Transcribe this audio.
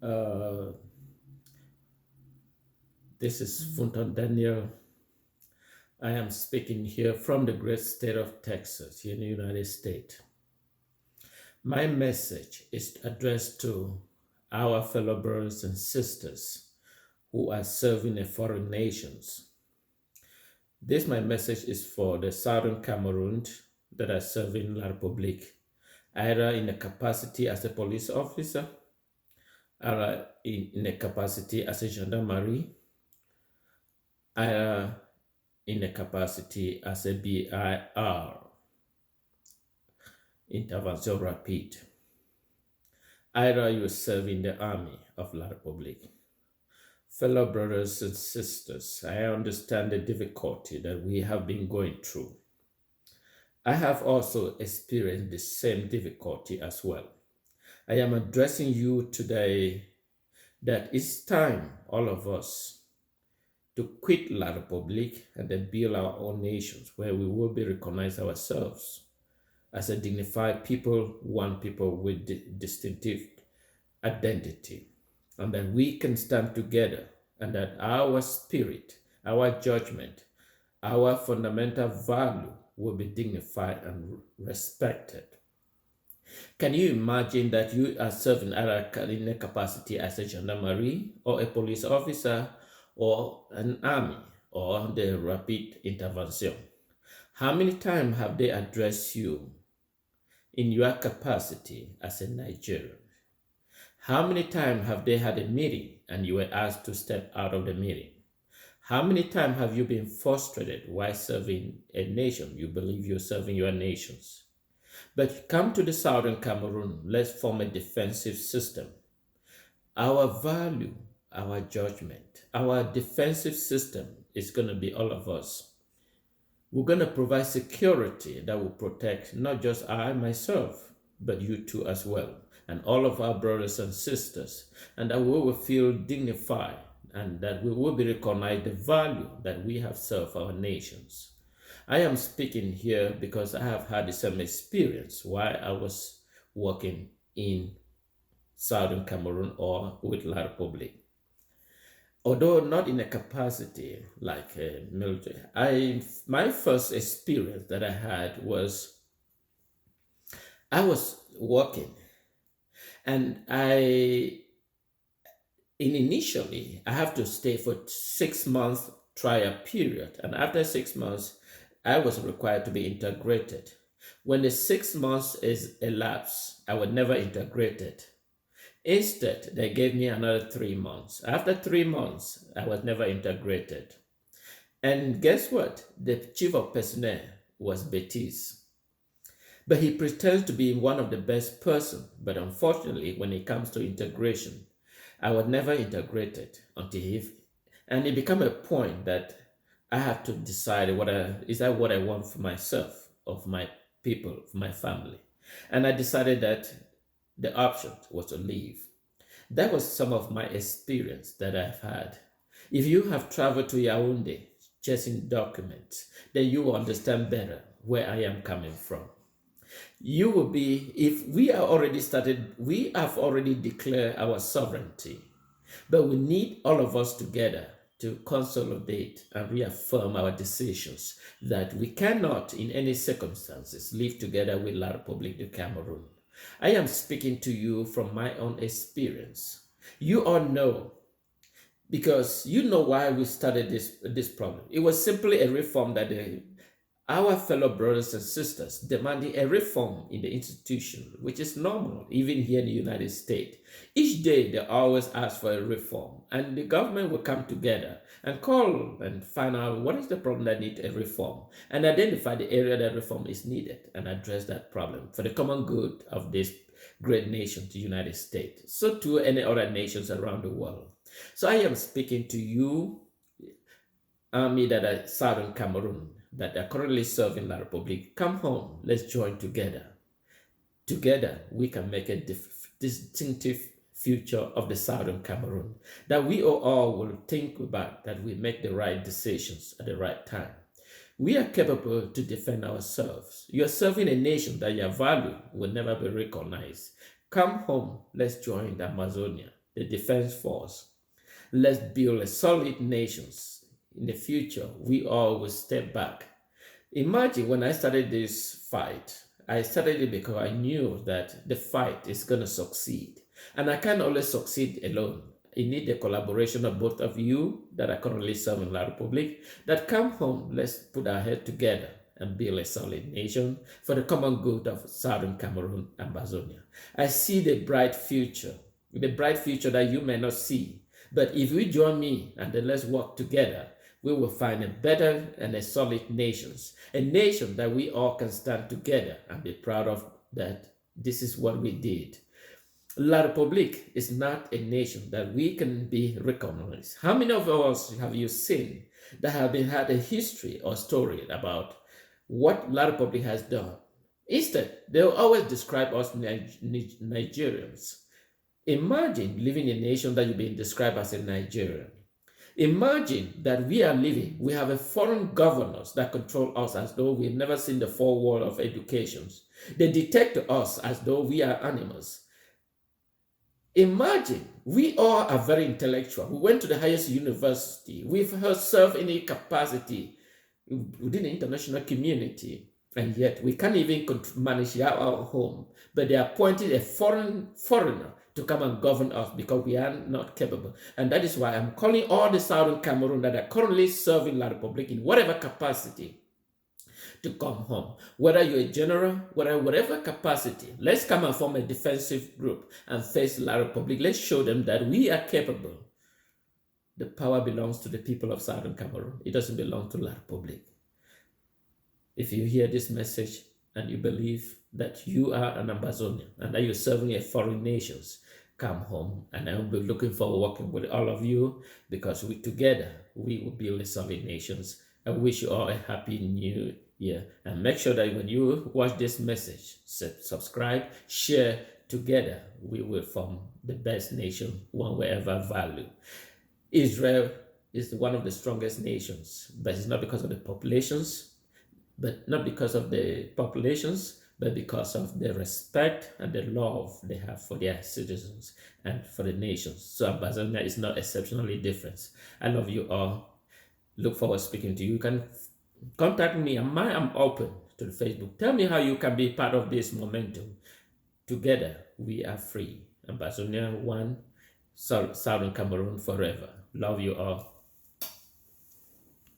Uh, this is Funton Daniel. I am speaking here from the great state of Texas, here in the United States. My message is addressed to our fellow brothers and sisters who are serving in foreign nations. This my message is for the Southern Cameroons that are serving La Republique, either in a capacity as a police officer, or in a capacity as a gendarmerie, either in a capacity as a BIR, intervention rapide. Either you serve in the army of La Republique. Fellow brothers and sisters, I understand the difficulty that we have been going through. I have also experienced the same difficulty as well. I am addressing you today that it's time, all of us, to quit La Republique and then build our own nations where we will be recognized ourselves as a dignified people, one people with distinctive identity, and that we can stand together and that our spirit, our judgment, our fundamental value will be dignified and respected. Can you imagine that you are serving either in a capacity as a gendarmerie or a police officer or an army or the rapid intervention? How many times have they addressed you in your capacity as a Nigerian? How many times have they had a meeting and you were asked to step out of the meeting? How many times have you been frustrated while serving a nation? You believe you're serving your nations. But come to the Southern Cameroon, let's form a defensive system. Our value, our judgment, our defensive system is going to be all of us. We're going to provide security that will protect not just I, myself, but you too as well, and all of our brothers and sisters, and that we will feel dignified and that we will be recognized the value that we have served our nations. I am speaking here because I have had the same experience while I was working in Southern Cameroon or with La Republique. Although not in a capacity like a military, my first experience that I had was I was working and initially I have to stay for 6 months trial period, and after 6 months I was required to be integrated. When the 6 months is elapsed, I was never integrated. Instead, they gave me another 3 months. After 3 months, I was never integrated. And guess what? The chief of personnel was Betis. But he pretends to be one of the best person. But unfortunately, when it comes to integration, I was never integrated until and it became a point that I have to decide is that what I want for myself, of my people, of my family. And I decided that the option was to leave. That was some of my experience that I've had. If you have traveled to Yaoundé chasing documents, then you will understand better where I am coming from. You will be, if we are already started, we have already declared our sovereignty, but we need all of us together to consolidate and reaffirm our decisions that we cannot in any circumstances live together with La Republique du Cameroun. I am speaking to you from my own experience. You all know, because you know why we started this problem. It was simply a reform that our fellow brothers and sisters demanding a reform in the institution, which is normal, even here in the United States. Each day, they always ask for a reform, and the government will come together and call and find out what is the problem that needs a reform, and identify the area that reform is needed and address that problem for the common good of this great nation, the United States. So too, any other nations around the world. So I am speaking to you, army that are Southern Cameroon, that are currently serving La Republique. Come home, let's join together. Together, we can make a distinctive future of the Southern Cameroon, that we all will think about, that we make the right decisions at the right time. We are capable to defend ourselves. You are serving a nation that your value will never be recognized. Come home, let's join the Amazonian. the defense force. Let's build a solid nation. In the future, we all will step back. Imagine when I started this fight, I started it because I knew that the fight is going to succeed. And I can't always succeed alone. I need the collaboration of both of you that are currently serving La Republique, that come home, let's put our head together and build a solid nation for the common good of Southern Cameroon Ambazonia. I see the bright future that you may not see. But if we join me and then let's work together, we will find a better and a solid nation that we all can stand together and be proud of, that this is what we did. La Republique is not a nation that we can be recognized. How many of us have you seen that have had a history or story about what La Republique has done? Instead, they will always describe us Nigerians. Imagine living in a nation that you're being described as a Nigerian. Imagine that we have a foreign governors that control us as though we've never seen the four walls of education. They detect us as though we are animals. Imagine, we all are very intellectual. We went to the highest university. We've served in a capacity within the international community, and yet we can't even manage our home. But they appointed a foreigner to come and govern us because we are not capable. And that is why I'm calling all the Southern Cameroon that are currently serving La Republique in whatever capacity to come home. Whether you're a general, whatever capacity, let's come and form a defensive group and face La Republique. Let's show them that we are capable. The power belongs to the people of Southern Cameroon. It doesn't belong to La Republique. If you hear this message and you believe that you are an Ambazonian and that you're serving a foreign nations, come home, and I will be looking forward to working with all of you, because together we will build a solid nations. I wish you all a happy new year, and make sure that when you watch this message, subscribe, share. Together we will form the best nation one will ever value. Israel is one of the strongest nations, but it's not because of the populations, but because of the respect and the love they have for their citizens and for the nations. So Ambazonia is not exceptionally different. I love you all. Look forward to speaking to you. You can contact me. I'm open to the Facebook. Tell me how you can be part of this momentum. Together, we are free. Ambazonia one, Southern Cameroon forever. Love you all.